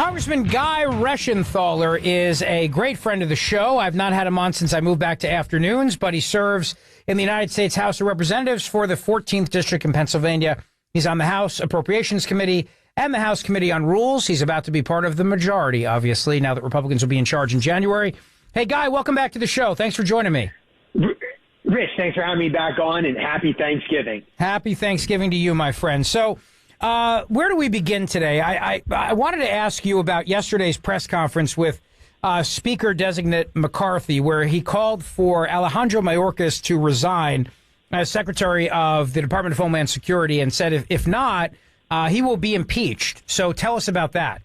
Congressman Guy Reschenthaler is a great friend of the show. I've not had him on since I moved back to afternoons, but he serves in the United States House of Representatives for the 14th District in Pennsylvania. He's on the House Appropriations Committee and the House Committee on Rules. He's about to be part of the majority, obviously, now that Republicans will be in charge in January. Hey, Guy, welcome back to the show. Thanks for joining me. Rich, thanks for having me back on, and happy Thanksgiving. Happy Thanksgiving to you, my friend. So, where do we begin today? I wanted to ask you about yesterday's press conference with Speaker-designate McCarthy, where he called for Alejandro Mayorkas to resign as Secretary of the Department of Homeland Security and said if not, he will be impeached. So tell us about that.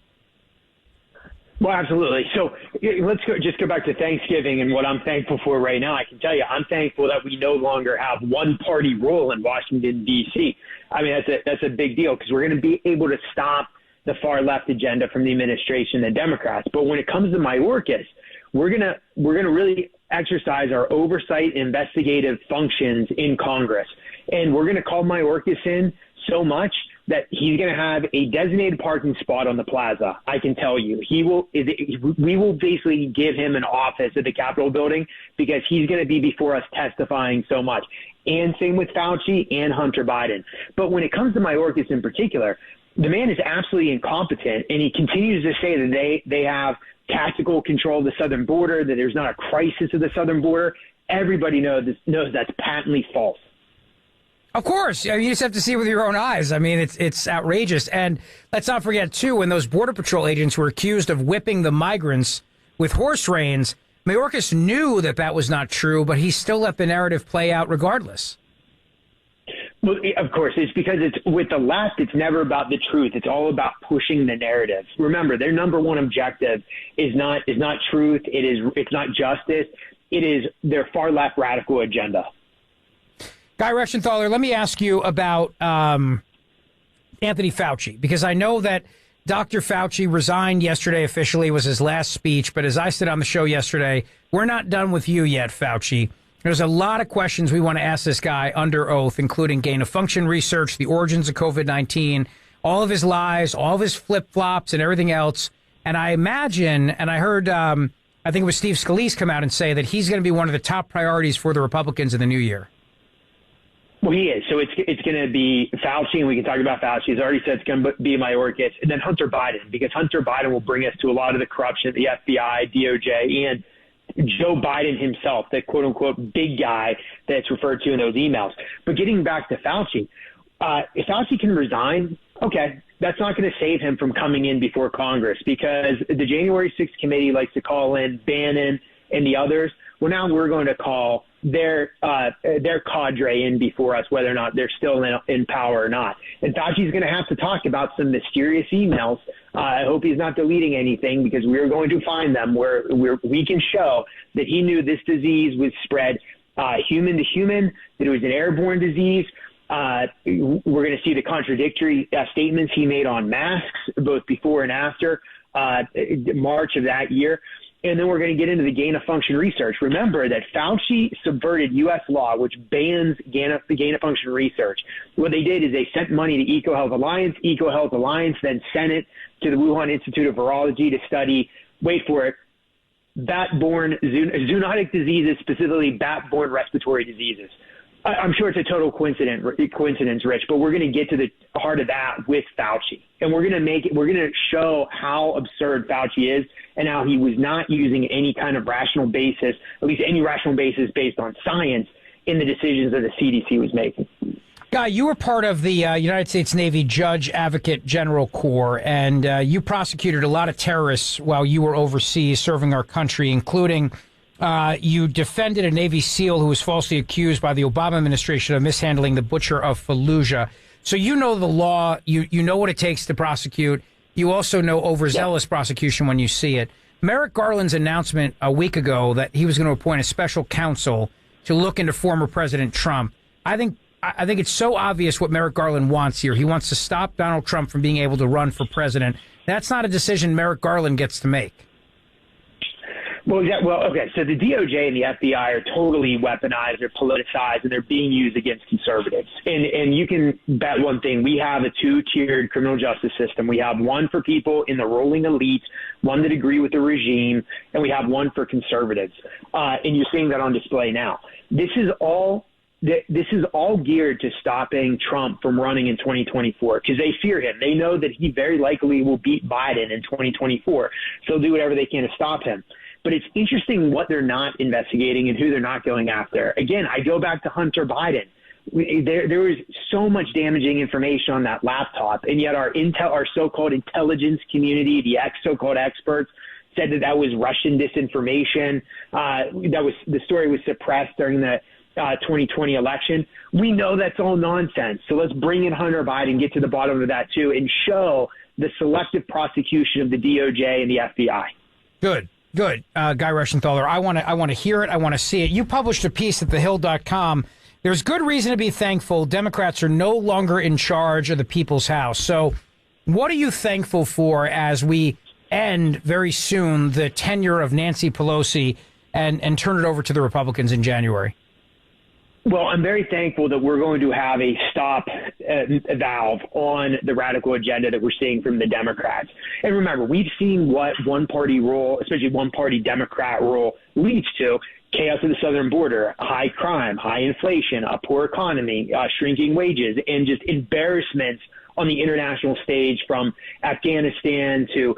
Well, absolutely. So let's go back to Thanksgiving and what I'm thankful for right now. I can tell you I'm thankful that we no longer have one-party rule in Washington, D.C. I mean, that's a big deal because we're going to be able to stop the far-left agenda from the administration and Democrats. But when it comes to Mayorkas, we're gonna really exercise our oversight investigative functions in Congress. And we're going to call Mayorkas in so much that he's going to have a designated parking spot on the plaza. I can tell you, we will basically give him an office at the Capitol building because he's going to be before us testifying so much. And same with Fauci and Hunter Biden. But when it comes to Mayorkas in particular, the man is absolutely incompetent, and he continues to say that they have tactical control of the southern border, that there's not a crisis at the southern border. Everybody knows that's patently false. Of course. I mean, you just have to see it with your own eyes. I mean, it's outrageous. And let's not forget, too, when those Border Patrol agents were accused of whipping the migrants with horse reins, Mayorkas knew that was not true, but he still let the narrative play out regardless. Well, of course, it's because it's with the left, it's never about the truth. It's all about pushing the narrative. Remember, their number one objective is not truth. It's not justice. It is their far left radical agenda. Guy Reschenthaler, let me ask you about Anthony Fauci, because I know that Dr. Fauci resigned yesterday officially. It was his last speech. But as I said on the show yesterday, we're not done with you yet, Fauci. There's a lot of questions we want to ask this guy under oath, including gain-of-function research, the origins of COVID-19, all of his lies, all of his flip-flops, and everything else. And I imagine, and I heard, I think it was Steve Scalise come out and say that he's going to be one of the top priorities for the Republicans in the new year. Well, he is. So it's going to be Fauci, and we can talk about Fauci. He's already said it's going to be Mayorkas, and then Hunter Biden, because Hunter Biden will bring us to a lot of the corruption at the FBI, DOJ, and Joe Biden himself, that quote-unquote big guy that's referred to in those emails. But getting back to Fauci, if Fauci can resign, okay, that's not going to save him from coming in before Congress, because the January 6th committee likes to call in Bannon and the others. Well, now we're going to call their cadre in before us, whether or not they're still in power or not. And Fauci's going to have to talk about some mysterious emails. I hope he's not deleting anything, because we're going to find them where we can show that he knew this disease was spread human to human, that it was an airborne disease. We're going to see the contradictory statements he made on masks, both before and after March of that year. And then we're going to get into the gain-of-function research. Remember that Fauci subverted U.S. law, which bans gain-of-function research. What they did is they sent money to EcoHealth Alliance. EcoHealth Alliance then sent it to the Wuhan Institute of Virology to study, wait for it, bat-borne zoonotic diseases, specifically bat-borne respiratory diseases. I'm sure it's a total coincidence, Rich, but we're going to get to the heart of that with Fauci. And we're going to show how absurd Fauci is and how he was not using any kind of rational basis, at least any rational basis based on science, in the decisions that the CDC was making. Guy, you were part of the United States Navy Judge Advocate General Corps, and you prosecuted a lot of terrorists while you were overseas serving our country, including you defended a Navy SEAL who was falsely accused by the Obama administration of mishandling the Butcher of Fallujah. So you know the law, you know what it takes to prosecute. You also know overzealous prosecution when you see it. Merrick Garland's announcement a week ago that he was going to appoint a special counsel to look into former President Trump. I think it's so obvious what Merrick Garland wants here. He wants to stop Donald Trump from being able to run for president. That's not a decision Merrick Garland gets to make. Okay. So the DOJ and the FBI are totally weaponized, they're politicized, and they're being used against conservatives. And you can bet one thing: we have a two-tiered criminal justice system. We have one for people in the ruling elite, one that agree with the regime, and we have one for conservatives. And you're seeing that on display now. This is all geared to stopping Trump from running in 2024 because they fear him. They know that he very likely will beat Biden in 2024. So they'll do whatever they can to stop him. But it's interesting what they're not investigating and who they're not going after. Again, I go back to Hunter Biden. There was so much damaging information on that laptop, and yet our so-called intelligence community, the so-called experts, said that was Russian disinformation. The story was suppressed during the 2020 election. We know that's all nonsense. So let's bring in Hunter Biden, get to the bottom of that too, and show the selective prosecution of the DOJ and the FBI. Good. Guy Reschenthaler, I want to hear it. I want to see it. You published a piece at thehill.com. There's good reason to be thankful. Democrats are no longer in charge of the people's house. So what are you thankful for as we end very soon the tenure of Nancy Pelosi and turn it over to the Republicans in January? Well, I'm very thankful that we're going to have a stop valve on the radical agenda that we're seeing from the Democrats. And remember, we've seen what one-party rule, especially one-party Democrat rule, leads to: chaos at the southern border, high crime, high inflation, a poor economy, shrinking wages, and just embarrassments on the international stage, from Afghanistan to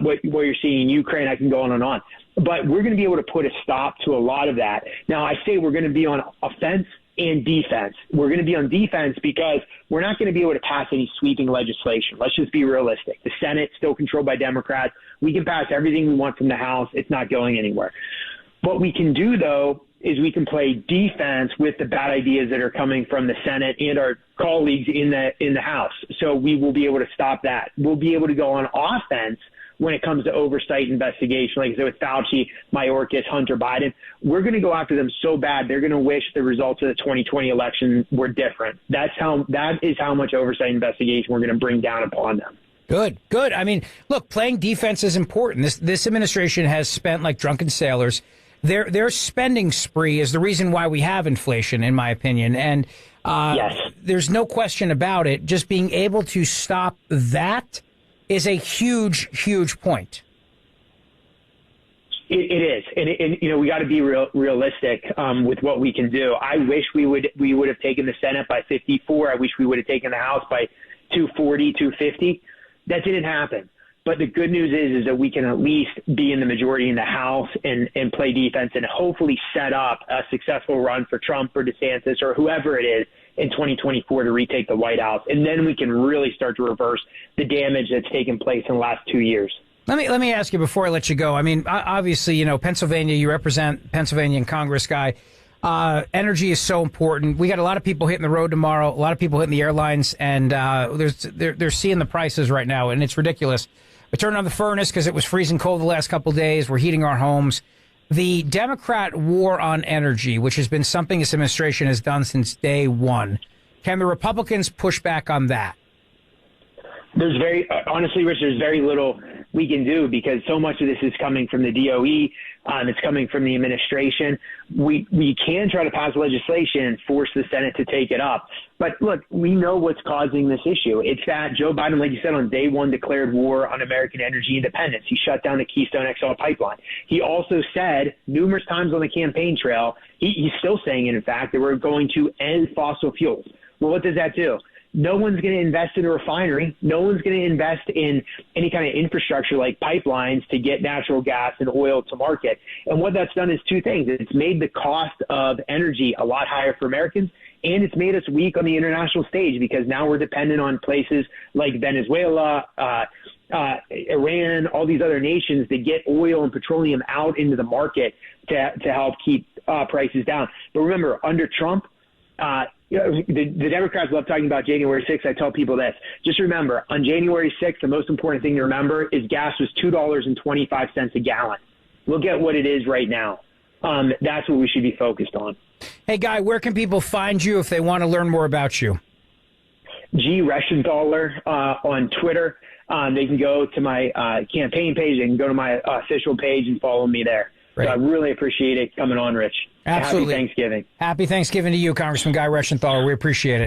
what you're seeing in Ukraine. I can go on and on. But we're going to be able to put a stop to a lot of that. Now, I say we're going to be on offense and defense. We're going to be on defense because we're not going to be able to pass any sweeping legislation. Let's just be realistic. The Senate's still controlled by Democrats. We can pass everything we want from the House. It's not going anywhere. What we can do, though, is we can play defense with the bad ideas that are coming from the Senate and our colleagues in the House. So we will be able to stop that. We'll be able to go on offense when it comes to oversight investigation, like I said, with Fauci, Mayorkas, Hunter Biden. We're going to go after them so bad they're going to wish the results of the 2020 election were different. That is how much oversight investigation we're going to bring down upon them. Good. I mean, look, playing defense is important. This administration has spent like drunken sailors. Their spending spree is the reason why we have inflation, in my opinion. And yes, there's no question about it. Just being able to stop that is a huge, huge point. It is, and we got to be realistic with what we can do. I wish we would have taken the Senate by 54. I wish we would have taken the House by 240, 250. That didn't happen. But the good news is that we can at least be in the majority in the House and play defense and hopefully set up a successful run for Trump or DeSantis or whoever it is in 2024 to retake the White House. And then we can really start to reverse the damage that's taken place in the last 2 years. Let me ask you before I let you go. I mean, obviously, Pennsylvania, you represent Pennsylvania in Congress, Guy. Energy is so important. We got a lot of people hitting the road tomorrow, a lot of people hitting the airlines, and they're seeing the prices right now, and it's ridiculous. We turned on the furnace because it was freezing cold the last couple of days. We're heating our homes. The Democrat war on energy, which has been something this administration has done since day one, can the Republicans push back on that? Honestly, Rich, there's very little we can do because so much of this is coming from the DOE. It's coming from the administration. We can try to pass legislation and force the Senate to take it up. But look, we know what's causing this issue. It's that Joe Biden, like you said, on day one declared war on American energy independence. He shut down the Keystone XL pipeline. He also said numerous times on the campaign trail, he's still saying it, in fact, that we're going to end fossil fuels. Well, what does that do? No one's going to invest in a refinery. No one's going to invest in any kind of infrastructure like pipelines to get natural gas and oil to market. And what that's done is two things. It's made the cost of energy a lot higher for Americans, and it's made us weak on the international stage because now we're dependent on places like Venezuela, Iran, all these other nations that get oil and petroleum out into the market to help keep prices down. But remember, under Trump, the Democrats love talking about January 6th. I tell people this. Just remember, on January 6th, the most important thing to remember is gas was $2.25 a gallon. Look at what it is right now. That's what we should be focused on. Hey, Guy, where can people find you if they want to learn more about you? G. Reschenthaler on Twitter. They can go to my campaign page. They can go to my official page and follow me there. Right. So I really appreciate it coming on, Rich. Absolutely. Happy Thanksgiving. Happy Thanksgiving to you, Congressman Guy Reschenthaler. We appreciate it.